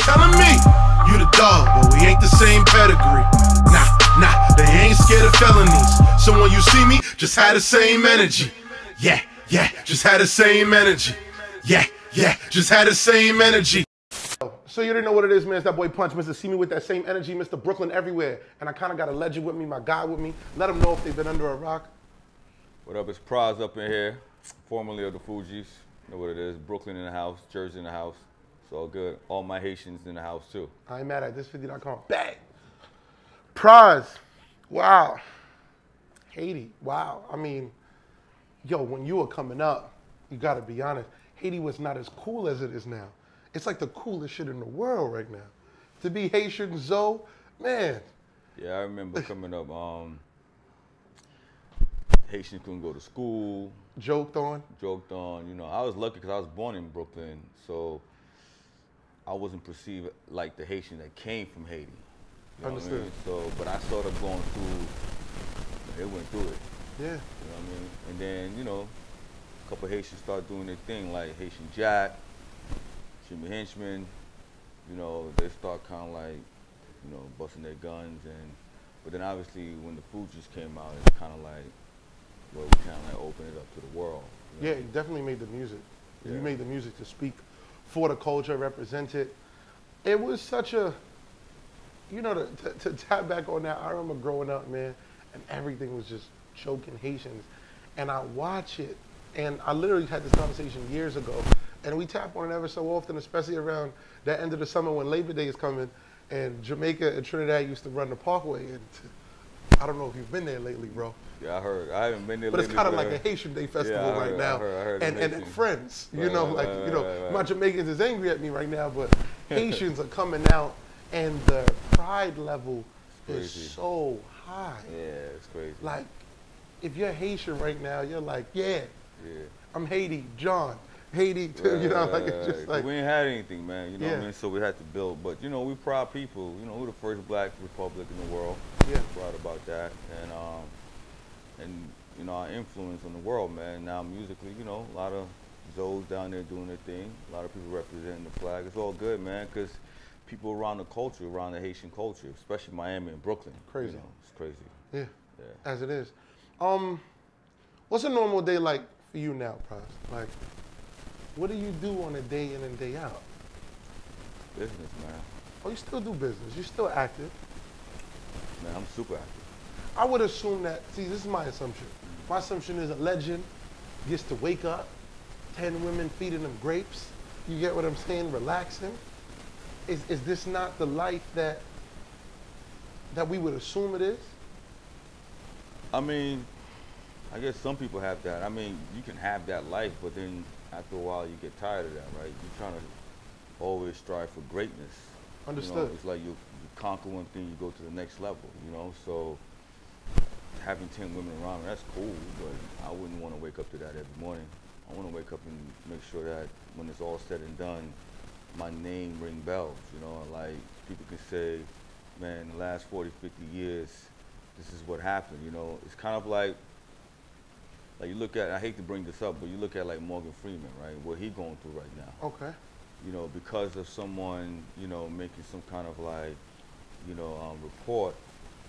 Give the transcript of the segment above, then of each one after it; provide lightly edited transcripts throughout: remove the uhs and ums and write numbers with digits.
telling me you the dog, but we ain't the same pedigree. Nah, they ain't scared of felonies. So when you see me, just had the same energy. Yeah, just had the same energy. Yeah, just had the same energy. So you didn't know what it is, man. It's that boy Punch. Mr. See me with that same energy, Mr. Brooklyn everywhere. And I kind of got a legend with me, my guy with me. Let them know if they've been under a rock. What up, it's Pras up in here, formerly of the Fugees. You know what it is, Brooklyn in the house, Jersey in the house. It's all good. All my Haitians in the house too. I ain't mad at this50.com. Bang! Pras, wow. Haiti, wow. I mean, yo, when you were coming up, you gotta be honest, Haiti was not as cool as it is now. It's like the coolest shit in the world right now. To be Haitian, Zoe, man. Yeah, I remember coming up, Haitians couldn't go to school. Joked on, you know. I was lucky because I was born in Brooklyn, so I wasn't perceived like the Haitian that came from Haiti. You know Understood. what I mean? So, but I started going through, they went through it. Yeah. You know what I mean? And then, you know, a couple of Haitians started doing their thing, like Haitian Jack, Jimmy Henchmen, you know, they start kind of like, you know, busting their guns. But then obviously when the Fugees came out, it's kind of like, well, we kind of like open it up to the world. You know? Yeah, you definitely made the music. Yeah. You made the music to speak for the culture, represent it. It was such a, you know, to tap back on that, I remember growing up, man, and everything was just choking Haitians. And I watch it, and I literally had this conversation years ago, and we tap on it ever so often, especially around that end of the summer when Labor Day is coming, and Jamaica and Trinidad used to run the Parkway. And I don't know if you've been there lately, bro. Yeah, I heard. I haven't been there But lately. it's kind of like a Haitian Day festival right now. I heard and friends, you right, know, right, like, right, you know, right. my Jamaicans is angry at me right now, but Haitians are coming out, and the pride level is so high. Yeah, it's crazy. Like, if you're Haitian right now, you're like, yeah. I'm Haiti, John. Haiti, too, you know, like, it's just like. We ain't had anything, man, you know what I mean? So we had to build. But, you know, we're proud people. You know, we're the first black republic in the world. Yeah. Proud about that. And you know, our influence on the world, man. Now musically, you know, a lot of Zoes down there doing their thing. A lot of people representing the flag. It's all good, man, because people around the culture, around the Haitian culture, especially Miami and Brooklyn. Crazy. You know, it's crazy. Yeah, as it is. What's a normal day like for you now, Pras? Like, what do you do on a day in and day out? Business, man. Oh, you still do business. You're still active. Man, I'm super active. I would assume that, see, this is my assumption. My assumption is a legend gets to wake up, 10 women feeding them grapes. You get what I'm saying? Relaxing. Is this not the life that we would assume it is? I mean, I guess some people have that. I mean, you can have that life, but then after a while you get tired of that, right? You're trying to always strive for greatness. Understood. You know, it's like you conquer one thing, you go to the next level, you know? So having 10 women around me, that's cool, but I wouldn't want to wake up to that every morning. I want to wake up and make sure that when it's all said and done, my name ring bells, you know? Like, people can say, man, in the last 40, 50 years, this is what happened, you know? It's kind of like you look at, I hate to bring this up, but you look at like Morgan Freeman, right? What he going through right now. Okay. You know, because of someone, you know, making some kind of like, you know, report,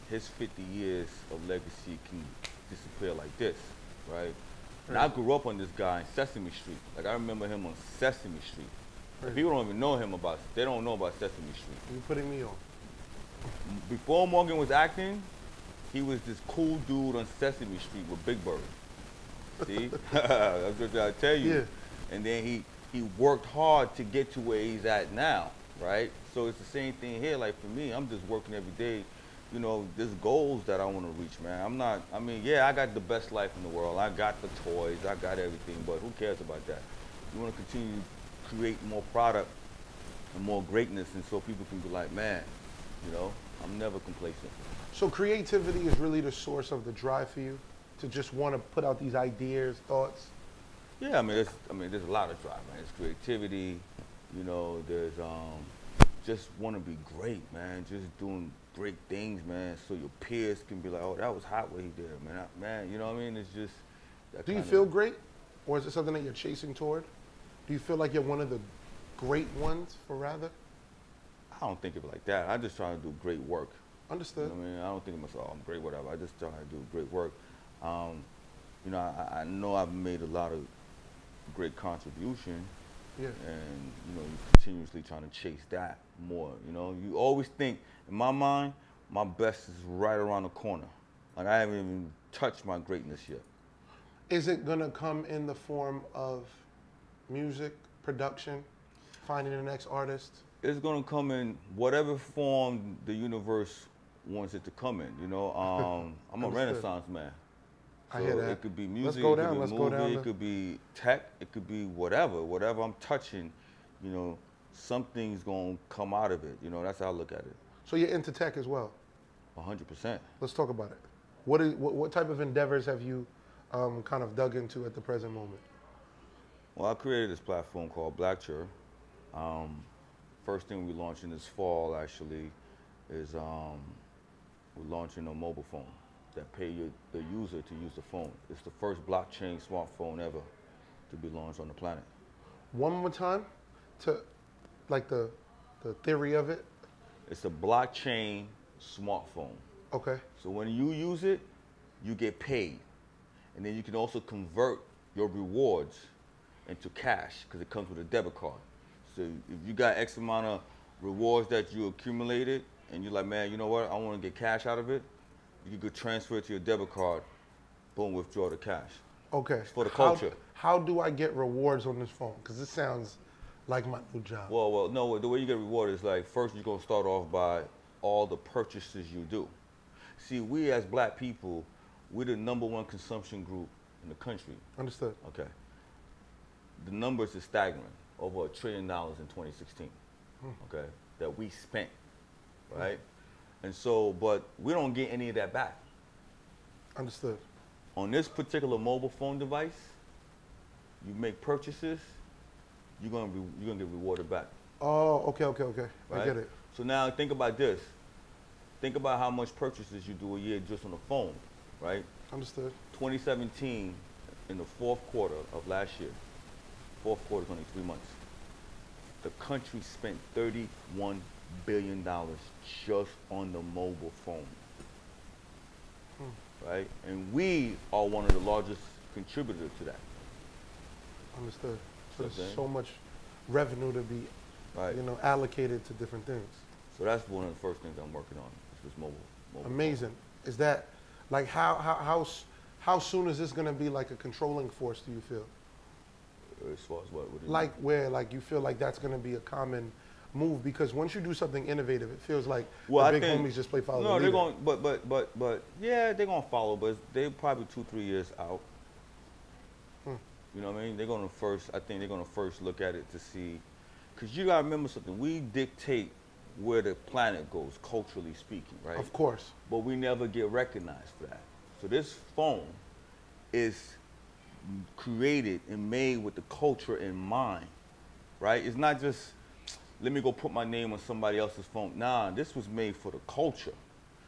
his 50 years of legacy can disappear like this, right? And I grew up on this guy in Sesame Street. Like, I remember him on Sesame Street. People don't even know him they don't know about Sesame Street. You're putting me on. Before Morgan was acting, he was this cool dude on Sesame Street with Big Bird. See? That's what I tell you. Yeah. And then he worked hard to get to where he's at now, right? So it's the same thing here. Like, for me, I'm just working every day. You know, there's goals that I want to reach, man. I mean, yeah, I got the best life in the world. I got the toys, I got everything, but who cares about that? You want to continue to create more product and more greatness, and so people can be like, man, you know, I'm never complacent. So creativity is really the source of the drive for you to just want to put out these ideas, thoughts? Yeah, I mean, there's a lot of drive, man. It's creativity, you know, there's just want to be great, man. Just doing great things, man, so your peers can be like, oh, that was hot what he did, man. Man, you know what I mean? It's just that. Do you feel great? Or is it something that you're chasing toward? Do you feel like you're one of the great ones, for rather? I don't think of it like that. I just try to do great work. Understood. You know what I mean? I don't think of myself, oh, I'm great, whatever. I just try to do great work. You know, I know I've made a lot of great contribution. Yeah. And, you know, you're continuously trying to chase that more. You know, you always think, in my mind, my best is right around the corner. Like, I haven't even touched my greatness yet. Is it gonna come in the form of music, production, finding the next artist? It's gonna come in whatever form the universe wants it to come in. You know, I'm a Renaissance man. So I hear that. It could be music, Let's go it down. could be Let's movie, go down. it could be tech, it could be whatever. Whatever I'm touching, you know, something's gonna come out of it. You know, that's how I look at it. So you're into tech as well. 100%. Let's talk about it. What type of endeavors have you kind of dug into at the present moment? Well, I created this platform called Pvnch. First thing we launching this fall actually is we're launching a mobile phone that pay the user to use the phone. It's the first blockchain smartphone ever to be launched on the planet. One more time, to like the theory of it. It's a blockchain smartphone. Okay. So when you use it, you get paid. And then you can also convert your rewards into cash because it comes with a debit card. So if you got X amount of rewards that you accumulated and you're like, man, you know what, I want to get cash out of it, you could transfer it to your debit card, boom, withdraw the cash. Okay. It's for the culture. How do I get rewards on this phone? Because this sounds like my new job. Well, no, the way you get rewarded is like, first you're going to start off by all the purchases you do. See, we as black people, we're the #1 consumption group in the country. Understood. Okay. The numbers are staggering. Over $1 trillion in 2016. Okay, that we spent, right? And so, but we don't get any of that back. Understood. On this particular mobile phone device, you make purchases, you're gonna get rewarded back. Oh, okay. Right? I get it. So now think about this. Think about how much purchases you do a year just on the phone, right? Understood. 2017, in the 4th quarter of last year, 4th quarter is only 3 months. The country spent $31 billion just on the mobile phone, right? And we are one of the largest contributors to that. Understood. So Okay. there's so much revenue to be, Right. you know, allocated to different things. So that's one of the first things I'm working on, is this mobile Amazing. Is that like how soon is this going to be like a controlling force? Do you feel? As far as what? What do you Like where like you feel like that's going to be a common move, because once you do something innovative, it feels like the big homies just play follow the No, they're leader. going, but yeah, they're gonna follow, but they're probably 2-3 years out. You know what I mean? I think they're gonna first look at it to see, because you gotta remember something. We dictate where the planet goes, culturally speaking, right? Of course. But we never get recognized for that. So this phone is created and made with the culture in mind, right? It's not just, let me go put my name on somebody else's phone. Nah, this was made for the culture.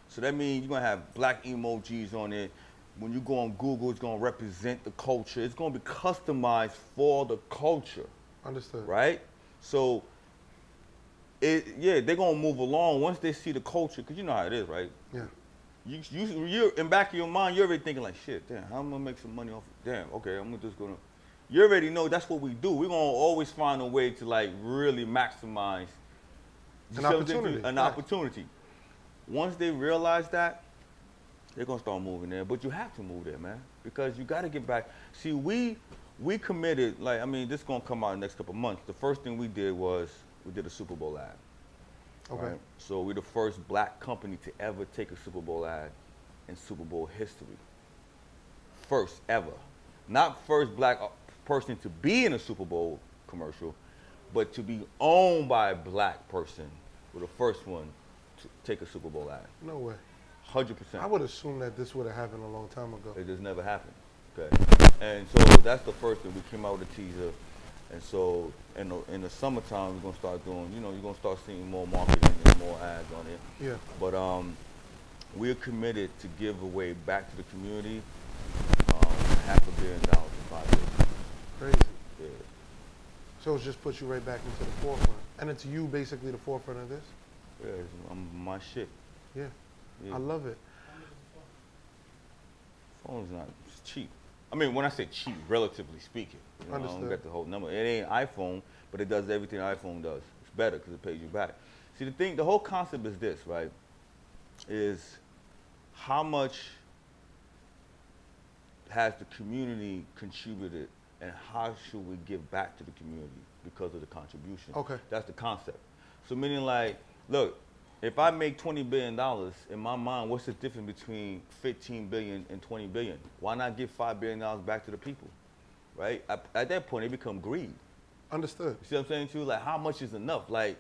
So that means you're gonna have black emojis on it. When you go on Google, it's gonna represent the culture. It's gonna be customized for the culture. Understood. Right? So, they're gonna move along once they see the culture, because you know how it is, right? Yeah. You're in back of your mind, you're already thinking like, shit, damn, how am I gonna make some money off it? Damn, okay, I'm just gonna, you already know that's what we do. We're gonna always find a way to like really maximize An opportunity. An opportunity. Once they realize that, they're gonna start moving there. But you have to move there, man, because you gotta get back. See, we committed, like, I mean, this is gonna come out in the next couple of months. The first thing we did was we did a Super Bowl ad. Okay. Right? So we're the first black company to ever take a Super Bowl ad in Super Bowl history. First ever. Not first black person to be in a Super Bowl commercial, but to be owned by a black person. We're the first one to take a Super Bowl ad. No way. 100%. I would assume that this would have happened a long time ago. It just never happened. Okay. And so that's the first thing. We came out with a teaser. And so in the summertime, we're going to start doing, you know, you're going to start seeing more marketing and more ads on it. Yeah. But we're committed to give away back to the community $500 million in 5 years. Crazy. Yeah. So it just puts you right back into the forefront. And it's you basically the forefront of this? Yeah, I'm my shit. Yeah. Yeah. I love it. Phone's not it's cheap. I mean, when I say cheap, relatively speaking, you know, I don't get the whole number. It ain't iPhone, but it does everything iPhone does. It's better because it pays you back. See, the whole concept is this, right? Is how much has the community contributed, and how should we give back to the community because of the contribution? Okay. That's the concept. So meaning like, look, if I make $20 billion, in my mind, what's the difference between 15 billion and 20 billion? Why not give $5 billion back to the people, right? At that point, it become greed. Understood. You see what I'm saying to you? Like, how much is enough? Like,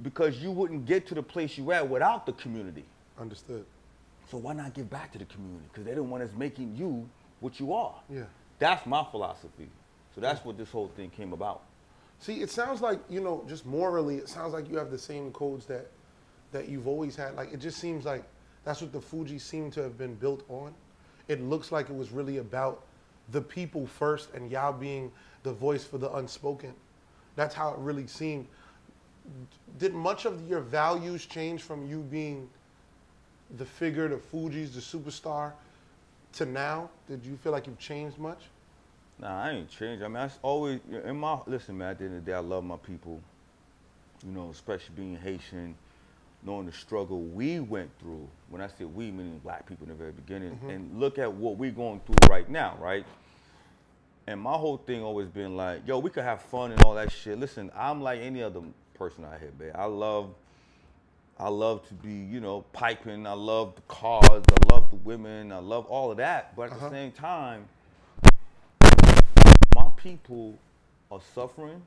because you wouldn't get to the place you at without the community. Understood. So why not give back to the community? Because they're the one that's making you what you are. Yeah. That's my philosophy. So that's what this whole thing came about. See, it sounds like, you know, just morally, it sounds like you have the same codes that you've always had. Like, it just seems like that's what the Fugees seem to have been built on. It looks like it was really about the people first and y'all being the voice for the unspoken. That's how it really seemed. Did much of your values change from you being the figure, the Fugees, the superstar, to now? Did you feel like you've changed much? Nah, I ain't changed. I mean, that's always, listen, man, at the end of the day, I love my people, you know, especially being Haitian, knowing the struggle we went through. When I say we, meaning black people in the very beginning, and look at what we're going through right now, right? And my whole thing always been like, yo, we could have fun and all that shit. Listen, I'm like any other person out here, man. I love to be, you know, piping. I love the cars. I love the women. I love all of that. But at the same time, my people are suffering,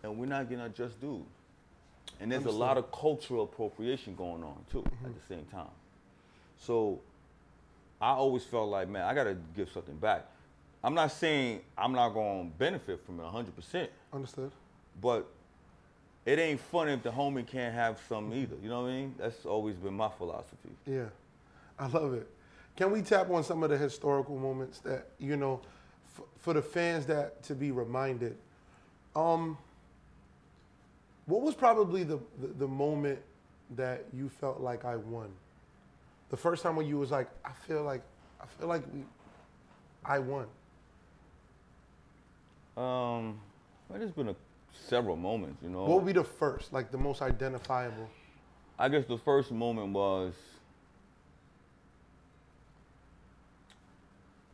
and we're not getting our just due. And there's a lot of cultural appropriation going on, too, at the same time. So I always felt like, man, I got to give something back. I'm not saying I'm not going to benefit from it 100%. Understood. But it ain't fun if the homie can't have some either. You know what I mean? That's always been my philosophy. Yeah, I love it. Can we tap on some of the historical moments that, you know, for the fans that to be reminded? What was probably the moment that you felt like I won? The first time when you was like, I feel like I won. Well, there's been several moments, you know. What would be the first, like the most identifiable? I guess the first moment was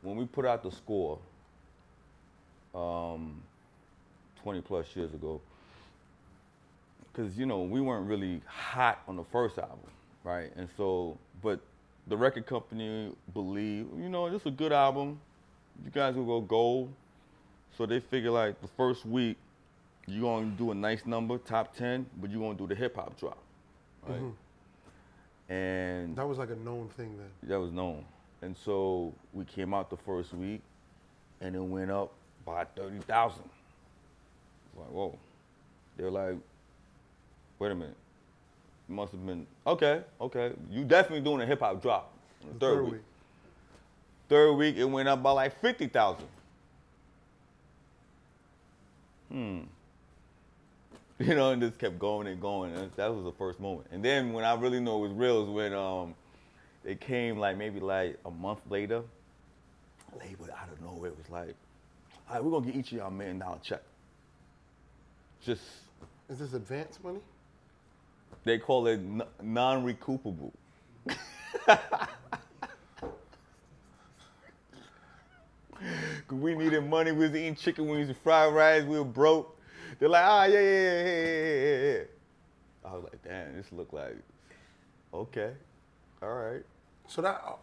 when we put out the score 20 plus years ago. Because, you know, we weren't really hot on the first album, right? And so, but the record company believed, you know, this is a good album. You guys will go gold. So they figure like the first week, you're going to do a nice number, top 10, but you're going to do the hip hop drop, right? And that was like a known thing then. that was known. And so we came out the first week and it went up by 30,000. Like, whoa. They were like, wait a minute. It must have been, okay. You definitely doing a hip hop drop. The third week. Third week, it went up by like 50,000. You know, and just kept going and going. And that was the first moment. And then when I really know it was real is when it came like maybe like a month later. Label out of nowhere, it was like, all right, we're gonna get each of y'all $1 million check. Just. Is this advance money? They call it non-recoupable. Cause we needed money, we was eating chicken wings and fried rice, we were broke. They're like, yeah. I was like, damn, this look like, okay, all right. So that, all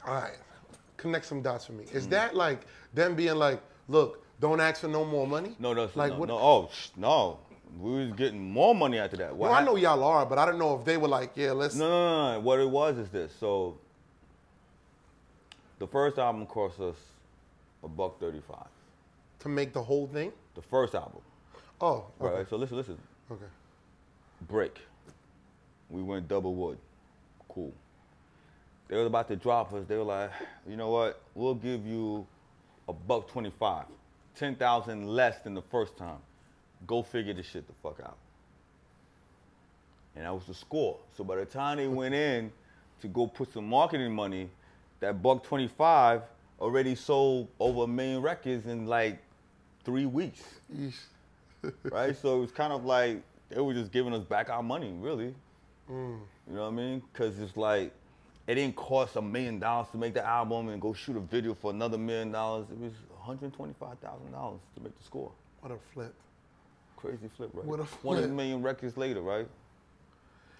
right, connect some dots for me. Is that like them being like, look, don't ask for no more money? No, that's like, no. We was getting more money after that. Well, I know y'all are, but I don't know if they were like, yeah, let's. No. What it was is this. So the first album cost us $135. To make the whole thing? The first album. Oh, okay. Right, so listen. Okay. Break. We went double wood. Cool. They were about to drop us. They were like, you know what? We'll give you $125. 10,000 less than the first time. go figure this shit the fuck out. And that was the score. So by the time they went in to go put some marketing money, that $125 already sold over 1 million records in like 3 weeks. Right? So it was kind of like they were just giving us back our money, really. You know what I mean? Because it's like, it didn't cost $1 million to make the album and go shoot a video for another $1 million. It was $125,000 to make the score. What a flip. Crazy flip, right? What a 20 flip. million records later, right?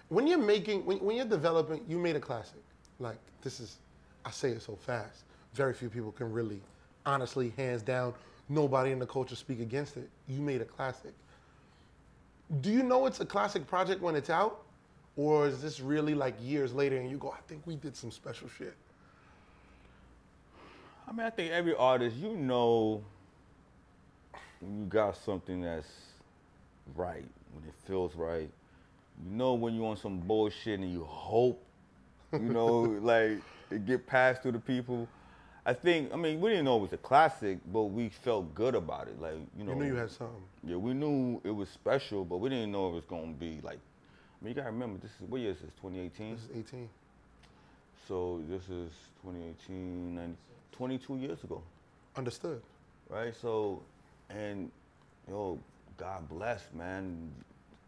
When you're making, when you're developing, you made a classic. Like, this is, I say it so fast. Very few people can really, honestly, hands down, nobody in the culture speak against it. You made a classic. Do you know it's a classic project when it's out? Or is this really like years later and you go, I think we did some special shit? I mean, I think every artist, you know when you got something that's right, when it feels right. You know when you're on some bullshit and you hope, you know, like, it get passed to the people. I mean, we didn't know it was a classic, but we felt good about it. Like, you know. You knew you had something. Yeah, we knew it was special, but we didn't know it was going to be like, I mean, you got to remember, what year is this, 2018? This is 18. So this is 2018, 22 years ago. Understood. Right, so, and, yo, God bless, man.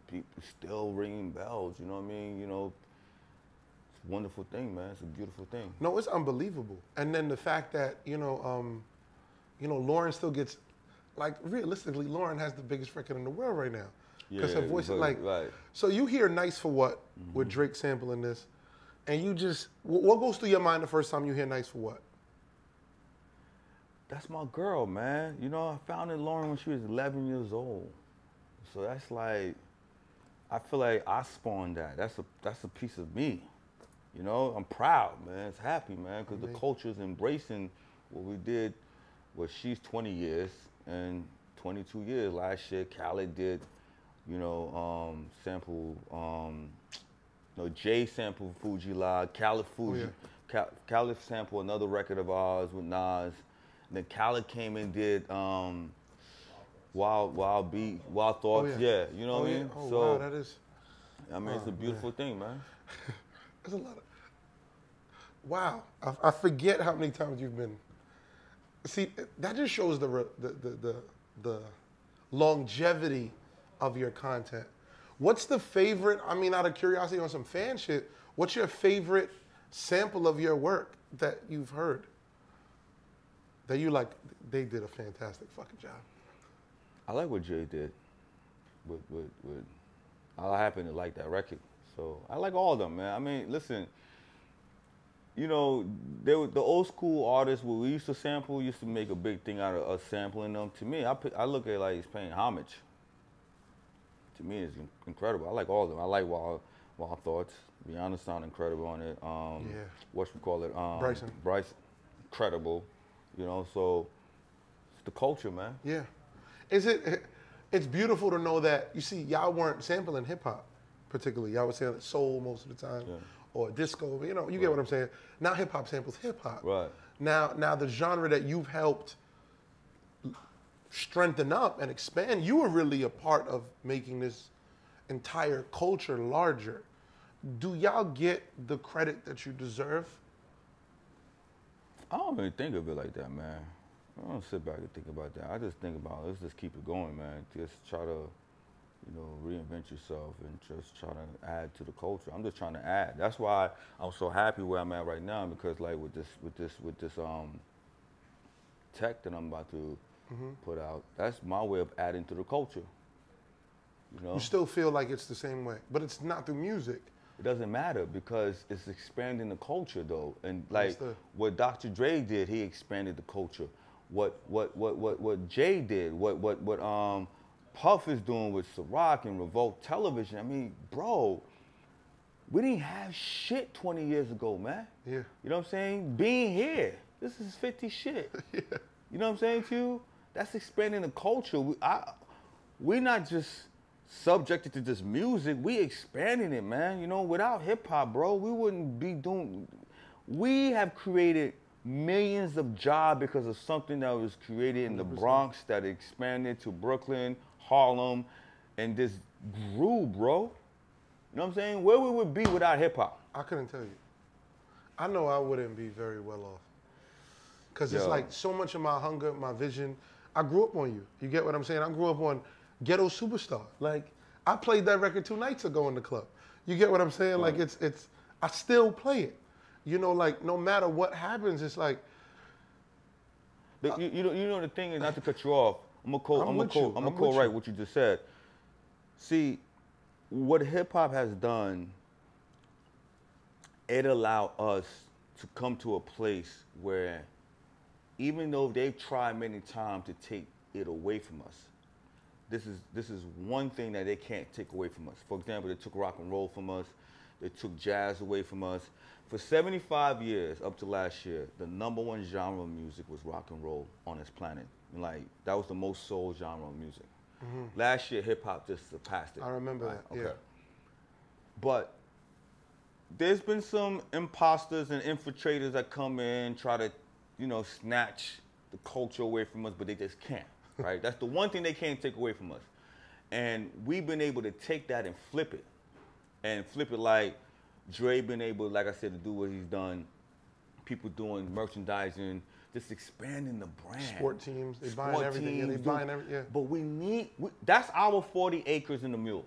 People still ringing bells, you know what I mean? You know, it's a wonderful thing, man. It's a beautiful thing. No, it's unbelievable. And then the fact that, Lauryn still gets, like, realistically, Lauryn has the biggest record in the world right now. Because her voice is like, right. So you hear Nice for What with Drake sampling this, and you just, what goes through your mind the first time you hear Nice for What? That's my girl, man. You know, I founded Lauryn when she was 11 years old. So that's like, I feel like I spawned that. That's a piece of me. You know, I'm proud, man. It's happy, man, because the culture's embracing what we did. Well, she's 20 years and 22 years. Last year, Khaled did, you know, sample, Jay sampled Fugees Live, Khaled Khaled sampled another record of ours with Nas. And then Khaled came and did Wild Thoughts. Oh, yeah, you know what I mean? Oh, so, wow, that is. I mean, it's a beautiful thing, man. There's a lot of. Wow, I forget how many times you've been. See, that just shows the longevity of your content. What's the favorite? I mean, out of curiosity, on some fan shit, what's your favorite sample of your work that you've heard? That you like? They did a fantastic fucking job. I like what Jay did. With I happen to like that record, so I like all of them, man. I mean, listen. You know, the old school artists, what we used to sample, used to make a big thing out of us sampling them. To me, I look at it like it's paying homage. To me, it's incredible. I like all of them. I like Wild Thoughts. Be honest, sound incredible on it. Bryce, incredible. You know, so it's the culture, man. Yeah. It's beautiful to know that, you see, y'all weren't sampling hip hop particularly. Y'all were sampling soul most of the time. Yeah. Or disco, you know, you get what I'm saying. Now hip hop samples hip hop. Right. Now the genre that you've helped strengthen up and expand, you were really a part of making this entire culture larger. Do y'all get the credit that you deserve? I don't really think of it like that, man. I don't sit back and think about that. I just think about, let's just keep it going, man. Just try to, you know, reinvent yourself and just try to add to the culture. I'm just trying to add. That's why I'm so happy where I'm at right now, because like with this tech that I'm about to put out, that's my way of adding to the culture. You know? You still feel like it's the same way, but it's not through music. It doesn't matter because it's expanding the culture though. And like what Dr. Dre did, he expanded the culture. What Jay did, what Puff is doing with Ciroc and Revolt Television. I mean, bro, we didn't have shit 20 years ago, man. Yeah. You know what I'm saying? Being here, this is 50 shit. Yeah. You know what I'm saying to you? That's expanding the culture. We're not just subjected to just music, we expanding it, man. You know, without hip hop, bro, we wouldn't be doing, we have created millions of jobs because of something that was created in the Bronx that expanded to Brooklyn, Harlem, and just grew, bro. You know what I'm saying? Where we would be without hip hop? I couldn't tell you. I know I wouldn't be very well off. Because it's Yo. like so much of my hunger, my vision. I grew up on you. You get what I'm saying? I grew up on Ghetto Superstar. Like, I played that record 2 nights ago in the club. You get what I'm saying? Like, it's I still play it. You know, like, no matter what happens, it's like. You know the thing is, not to cut you off, I'm gonna quote right what you just said. See, what hip hop has done, it allowed us to come to a place where, even though they've tried many times to take it away from us, this is one thing that they can't take away from us. For example, they took rock and roll from us, they took jazz away from us. For 75 years, up to last year, the #1 genre of music was rock and roll on this planet. And like, that was the most sold genre of music. Last year, hip hop just surpassed it. I remember that, yeah. But there's been some imposters and infiltrators that come in, try to, you know, snatch the culture away from us, but they just can't, right? That's the one thing they can't take away from us. And we've been able to take that and flip it. And flip it like Dre been able, like I said, to do what he's done. People doing merchandising, just expanding the brand. Sport teams, they buying everything. Yeah, they buying everything. Yeah. But that's our 40 acres in the mule.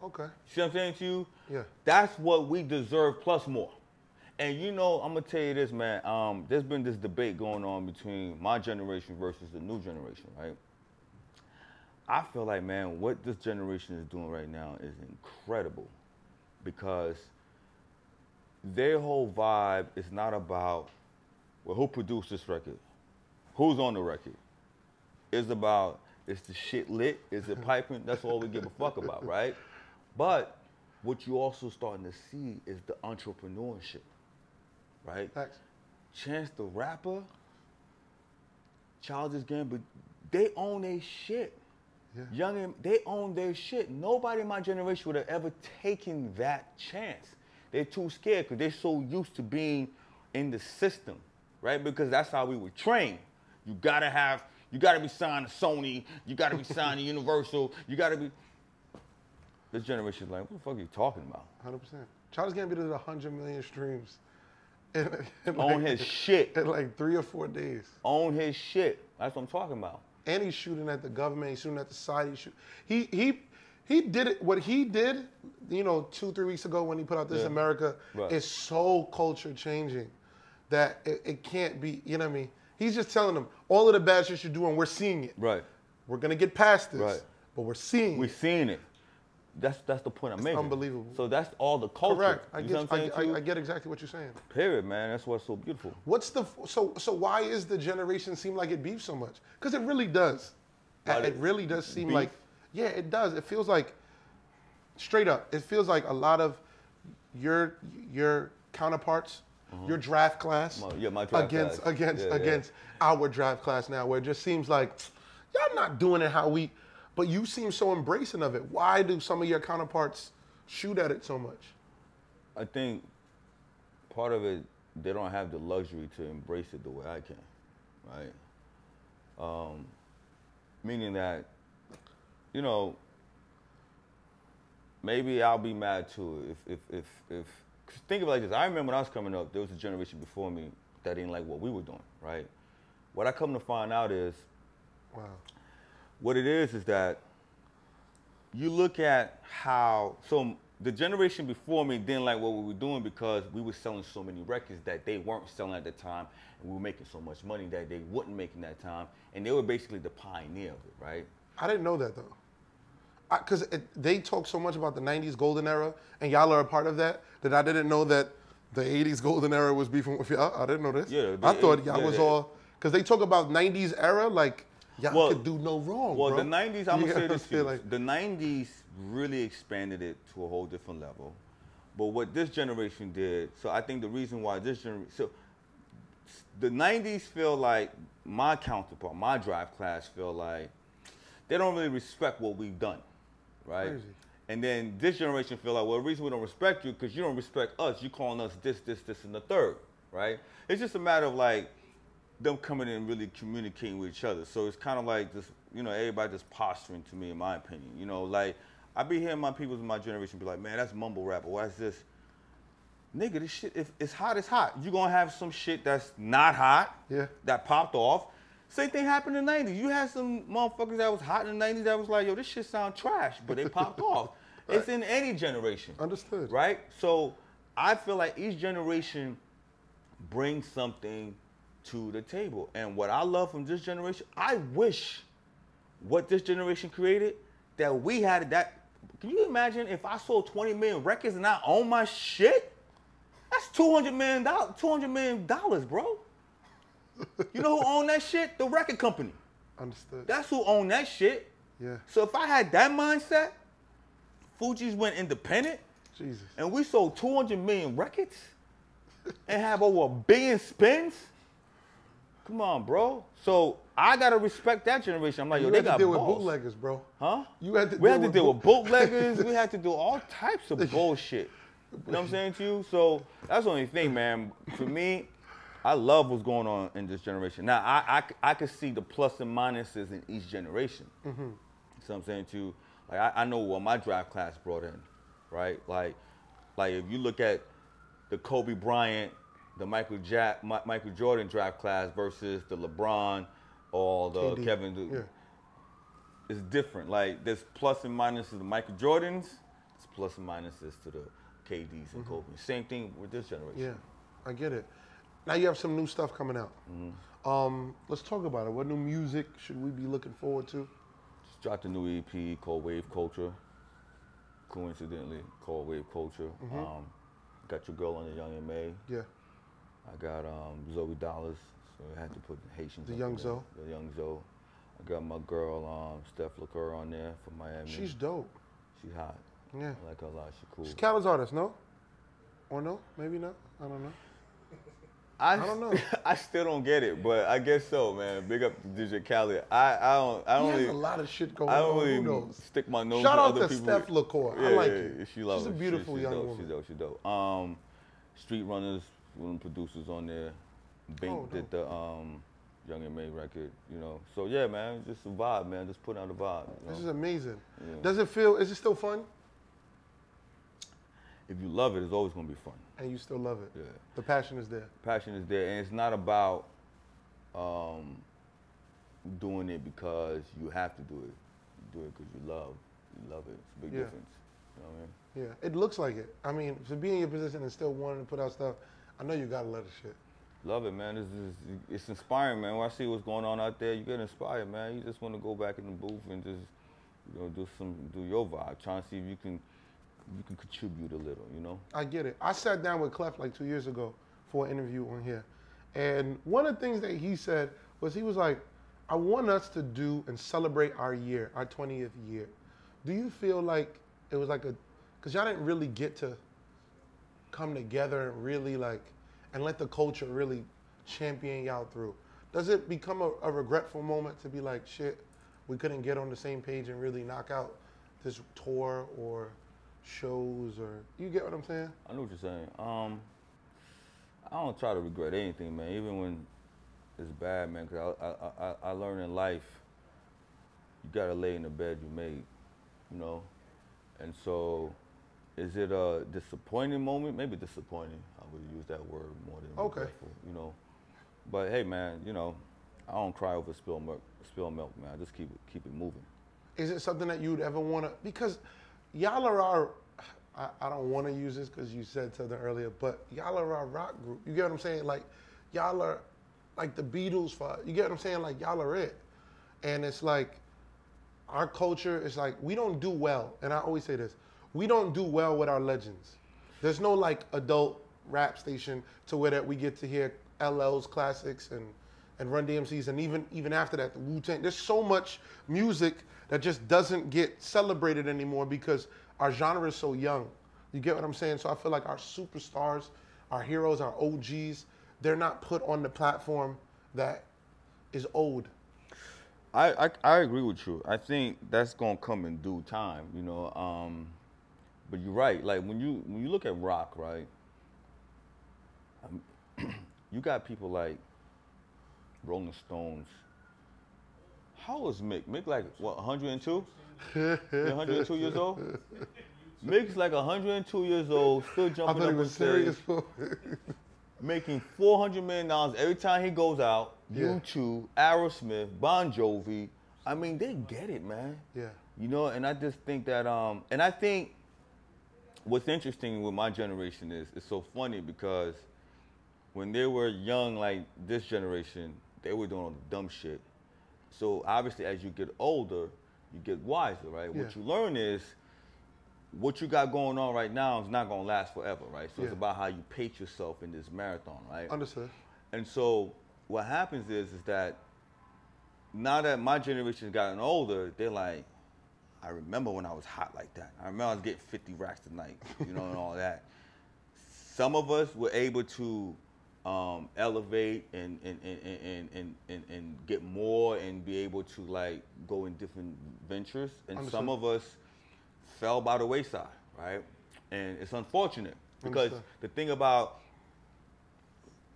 Okay. See what I'm saying to you? Yeah. That's what we deserve plus more. And you know, I'm gonna tell you this, man. There's been this debate going on between my generation versus the new generation, right? I feel like, man, what this generation is doing right now is incredible, because their whole vibe is not about, well, who produced this record? Who's on the record? It's about, is the shit lit? Is it piping? That's all we give a fuck about, right? But what you also starting to see is the entrepreneurship, right? Thanks. Chance the Rapper, Childish Gambino, they own their shit. Yeah. Youngin, they own their shit. Nobody in my generation would have ever taken that chance. They're too scared because they're so used to being in the system, right? Because that's how we were trained. You gotta be signed to Sony, you gotta be signed to Universal, you gotta be. This generation's like, what the fuck are you talking about? 100%. Childish Gambino did 100 million streams. Own his shit. In like 3 or 4 days. Own his shit. That's what I'm talking about. And he's shooting at the government, he's shooting at the side, he did it, what he did, you know, 2-3 weeks ago when he put out This America, is so culture changing that it can't be, you know what I mean? He's just telling them, all of the bad shit you're doing, we're seeing it. Right. We're gonna get past this, right. But we're seeing We're seeing it. That's the point I'm making. Unbelievable. So that's all the culture. Correct. I I get exactly what you're saying. Period, man. That's what's so beautiful. What's the so why is the generation seem like it beefs so much? Because it really does. It really does seem beef? like, yeah, it does. It feels like, straight up, it feels like a lot of your counterparts, your draft class, my draft class. against our draft class now, where it just seems like y'all not doing it how we. But you seem so embracing of it. Why do some of your counterparts shoot at it so much? I think part of it, they don't have the luxury to embrace it the way I can, right? Meaning that, you know, maybe I'll be mad too if think of it like this. I remember when I was coming up, there was a generation before me that didn't like what we were doing, right? What I come to find out is, wow. What it is that you look at how, so the generation before me didn't like what we were doing because we were selling so many records that they weren't selling at the time, and we were making so much money that they wouldn't make in that time, and they were basically the pioneer of it, right? I didn't know that though. Because they talk so much about the 90s golden era, and y'all are a part of that I didn't know that the 80s golden era was beefing with y'all. I didn't know this. Yeah, I thought y'all was all, because they talk about 90s era, like, y'all could do no wrong, well, bro. The 90s, I'm going to say this to you. Like, the 90s really expanded it to a whole different level. But what this generation did, so I think the reason why this generation, so the 90s feel like, my counterpart, my drive class feel like, they don't really respect what we've done, right? Crazy. And then this generation feel like, well, the reason we don't respect you, because you don't respect us, you calling us this, and the third, right? It's just a matter of like, them coming in and really communicating with each other. So it's kind of like this you know, everybody just posturing to me, in my opinion. You know, like, I be hearing my people in my generation be like, man, that's mumble rap, or what's this? Nigga, this shit, if it's hot, it's hot. You're gonna have some shit that's not hot, that popped off. Same thing happened in the 90s. You had some motherfuckers that was hot in the 90s that was like, yo, this shit sound trash, but they popped off. Right. It's in any generation. Understood. Right? So I feel like each generation brings something to the table. And what I love from this generation, I wish what this generation created, that we had that. Can you imagine if I sold 20 million records and I own my shit? That's $200 million, bro. You know who owned that shit? The record company. Understood. That's who owned that shit. Yeah. So if I had that mindset, Fugees went independent, Jesus, and we sold 200 million records and have over 1 billion spins. Come on, bro. So I gotta respect that generation. I'm like, yo, they got balls. You had to deal with bootleggers, bro. Huh? You had to. We had to deal with bootleggers. We had to do all types of bullshit. You know what I'm saying to you? So that's the only thing, man. For me, I love what's going on in this generation. Now, I can see the plus and minuses in each generation. Mm-hmm. You know what I'm saying to you? Like, I know what my draft class brought in, right? Like if you look at the Kobe Bryant, the Michael Jordan draft class versus the LeBron or the KD. Kevin, it's different. Like, there's plus and minuses to the Michael Jordans, there's plus and minuses to the KDs and Kobe. Same thing with this generation. Yeah, I get it. Now you have some new stuff coming out. Let's talk about it. What new music should we be looking forward to? Just dropped a new EP called Wave Culture. Coincidentally, called Wave Culture. Got your girl on the Young M.A. Yeah. I got Zoe Dollars, so I had to put Haitian. The Young Zoe. The Young Zoe. I got my girl Steph LaCour on there from Miami. She's dope. She's hot. Yeah. I like her a lot. She's cool. She's Khaled's artist, no? Or no? Maybe not. I don't know. I don't know. I still don't get it, but I guess so, man. Big up to DJ Khaled. I don't He really. has a lot of shit going on. I don't Who really knows? stick my nose. Shout to out other to people. Steph LaCour. Yeah, I like yeah, it. She loves She's a it. beautiful young dope. woman. She's dope. Street Runners, one of the producers on there. Bink did the Young M.A. record, you know. So yeah, man, just a vibe, man. Just put out a vibe. You know? This is amazing. Yeah. Does it feel? Is it still fun? If you love it, it's always gonna be fun. And you still love it. Yeah. The passion is there. Passion is there, and it's not about doing it because you have to do it. You do it because you love it. It's a big difference. You know what I mean? Yeah, it looks like it. I mean, to be in your position and still wanting to put out stuff, I know you got a lot of shit. Love it, man. It's inspiring, man. When I see what's going on out there, you get inspired, man. You just want to go back in the booth and just, you know, do your vibe. Trying to see if you can contribute a little, you know? I get it. I sat down with Clef like 2 years ago for an interview on here. And one of the things that he said was, he was like, I want us to do and celebrate our year, our 20th year. Do you feel like it was like because y'all didn't really get to come together and really and let the culture really champion y'all through. Does it become a regretful moment to be like, shit, we couldn't get on the same page and really knock out this tour or shows, or you get what I'm saying? I know what you're saying. I don't try to regret anything, man, even when it's bad, man, because I learned in life, you gotta lay in the bed you made, you know? And so, is it a disappointing moment? Maybe disappointing. I would use that word more than regretful, you know? But hey, man, you know, I don't cry over spilled milk, man. I just keep it moving. Is it something that you'd ever want to, because y'all are our, I don't want to use this because you said something earlier, but y'all are our rock group. You get what I'm saying? Like, y'all are like the Beatles for, you get what I'm saying? Like, y'all are it. And it's like, our culture is like, we don't do well. And I always say this, we don't do well with our legends. There's no like adult rap station to where that we get to hear LL's classics and Run DMC's, and even after that, the Wu-Tang. There's so much music that just doesn't get celebrated anymore because our genre is so young. You get what I'm saying? So I feel like our superstars, our heroes, our OGs, they're not put on the platform that is old. I agree with you. I think that's gonna come in due time, you know. But you're right. Like when you look at rock, right? You got people like Rolling Stones, How old is Mick? Mick like, what, 102? 102 years old? Mick's like 102 years old, still jumping up on stage, making $400 million every time he goes out. Yeah. U2, Aerosmith, Bon Jovi. I mean, they get it, man. Yeah. You know, and I just think that, and I think what's interesting with my generation is, it's so funny because when they were young, like this generation, they were doing all the dumb shit. So obviously, as you get older, you get wiser, right? Yeah. What you learn is what you got going on right now is not gonna last forever, right? So it's about how you pace yourself in this marathon, right? Understood. And so what happens is that now that my generation has gotten older, they're like, I remember when I was hot like that. I remember I was getting 50 racks a night, you know, and all that. Some of us were able to elevate and get more and be able to like go in different ventures. And Understood. some of us fell by the wayside, right? And it's unfortunate because the thing about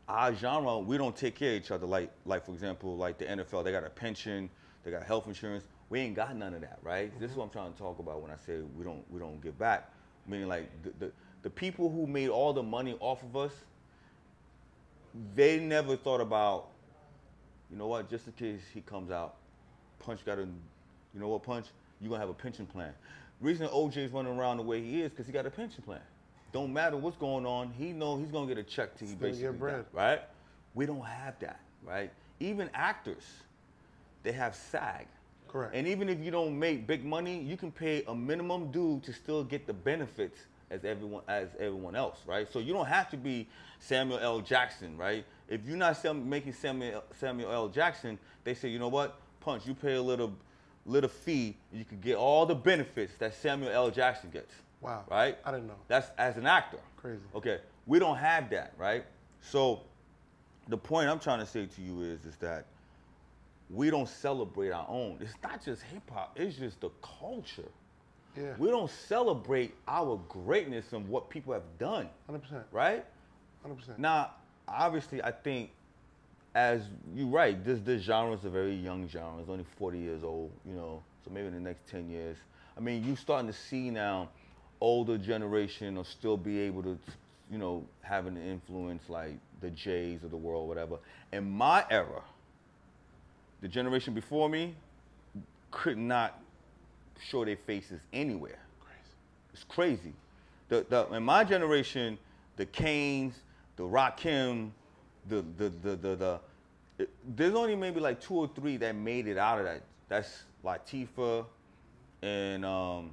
our genre, we don't take care of each other. Like for example, like the NFL, they got a pension, they got health insurance. We ain't got none of that, right? This is what I'm trying to talk about when I say we don't give back. Meaning like the people who made all the money off of us, they never thought about, you know what, just in case he comes out, Punch got a, you know what, Punch, you're gonna have a pension plan. Reason OJ's running around the way he is because he got a pension plan. Don't matter what's going on, he know he's gonna get a check till he basically get bread. die, right? We don't have that, right? Even actors, they have SAG. Correct. And even if you don't make big money, you can pay a minimum due to still get the benefits as everyone else, right? So you don't have to be Samuel L. Jackson, right? If you're not making Samuel L. Jackson, they say, you know what, Punch, you pay a little fee, you can get all the benefits that Samuel L. Jackson gets. Wow. Right? I didn't know. That's as an actor. Crazy. Okay. We don't have that, right? So the point I'm trying to say to you is that we don't celebrate our own. It's not just hip hop, it's just the culture. Yeah. We don't celebrate our greatness and what people have done. 100%. Right? 100%. Now, obviously, I think, as you're right, this genre is a very young genre. It's only 40 years old, you know, so maybe in the next 10 years. I mean, you're starting to see now older generation will still be able to, you know, have an influence like the Jays of the world, whatever. In my era, the generation before me could not show their faces anywhere. It's crazy. In my generation, the Canes, the Rakim, there's only maybe like 2 or 3 that made it out of that. That's Latifah and LL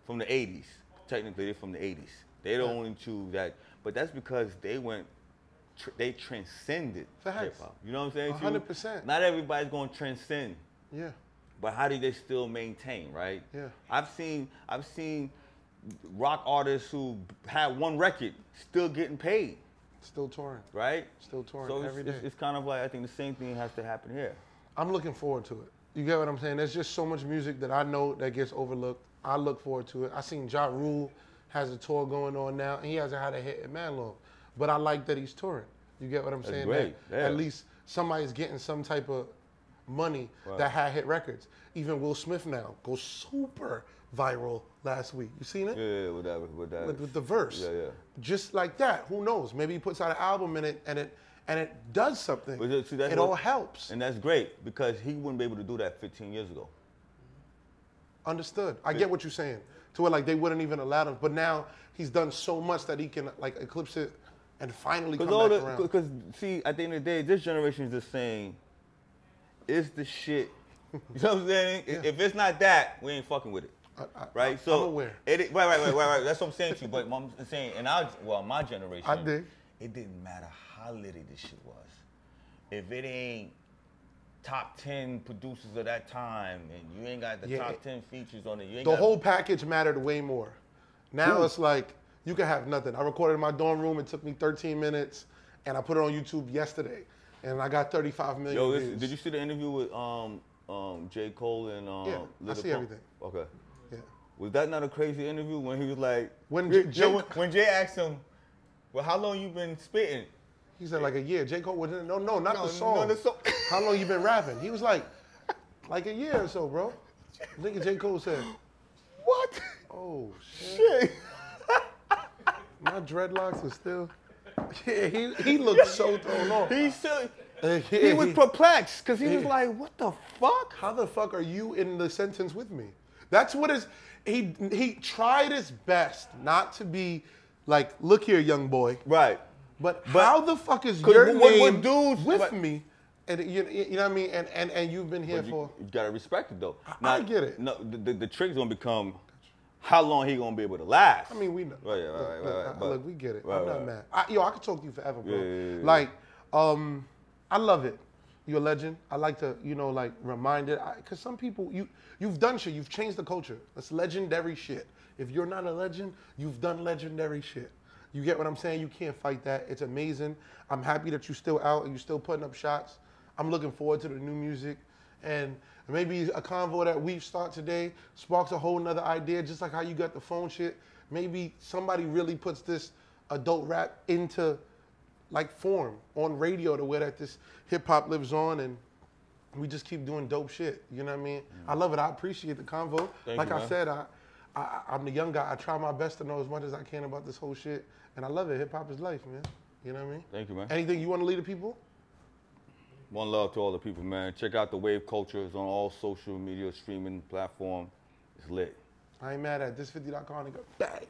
from the 80s. Technically, they're from the 80s. They're the only 2 that, but that's because they transcended hip hop. You know what I'm saying? 100%. Not everybody's going to transcend. Yeah. But how do they still maintain, right? Yeah. I've seen rock artists who had 1 record still getting paid. Still touring. Right? Still touring so every day. It's kind of like, I think the same thing has to happen here. I'm looking forward to it. You get what I'm saying? There's just so much music that I know that gets overlooked. I look forward to it. I seen Ja Rule has a tour going on now, and he hasn't had a hit in man long. But I like that he's touring. You get what I'm saying? Great. That yeah. At least somebody's getting some type of money that had hit records. Even Will Smith now goes super viral last week. You seen it? Yeah, with that. With the verse. Yeah. Just like that. Who knows? Maybe he puts out an album and it does something. But see, it all helps. And that's great because he wouldn't be able to do that 15 years ago. Understood. I get what you're saying. To where like they wouldn't even allow him. But now he's done so much that he can like eclipse it and finally come back around. Because see, at the end of the day, this generation is just saying, it's the shit. You know what I'm saying? Yeah. If it's not that, we ain't fucking with it. Right? So I'm aware. Right. That's what I'm saying to you. But I'm saying, my generation, I dig. It didn't matter how litty this shit was. If it ain't top 10 producers of that time and you ain't got the top 10 features on it, the whole package mattered way more. Now it's like, you can have nothing. I recorded in my dorm room. It took me 13 minutes, and I put it on YouTube yesterday, and I got 35 million views. Did you see the interview with J. Cole and I see everything. Okay. Yeah. Was that not a crazy interview when he was like, when Jay asked him, well, how long you been spitting? He said like a year. J. Cole wasn't. No, not the song. No, the song. How long you been rapping? He was like a year or so, bro. I think J. Cole said. What? Oh shit. Shit. My dreadlocks are still. Yeah, he looked so thrown off. He still. Yeah, He was perplexed because he was like, "What the fuck?" How the fuck are you in the sentence with me? That's what is. He tried his best not to be like, look here, young boy. Right. But how the fuck is your name with me? And you know what I mean? And you've been here for. You gotta respect it though. I get it. No, the trick's gonna become how long he gonna be able to last. I mean, we know. Right. Look, we get it. Right, I'm not right. mad. I could talk to you forever, bro. Yeah. Like, I love it. You're a legend. I like to, like remind it. Because some people, you've done shit. You've changed the culture. That's legendary shit. If you're not a legend, you've done legendary shit. You get what I'm saying? You can't fight that. It's amazing. I'm happy that you're still out and you're still putting up shots. I'm looking forward to the new music. And maybe a convo that we start today sparks a whole nother idea, just like how you got the phone shit. Maybe somebody really puts this adult rap into like form on radio to where that this hip hop lives on, and we just keep doing dope shit. You know what I mean? I love it. I appreciate the convo. Like I said, I'm the young guy. I try my best to know as much as I can about this whole shit, and I love it. Hip hop is life, man. You know what I mean? Thank you, man. Anything you want to leave the people? One love to all the people, man. Check out the Wave Culture. It's on all social media streaming platforms. It's lit. I ain't mad at this50.com. They go bang.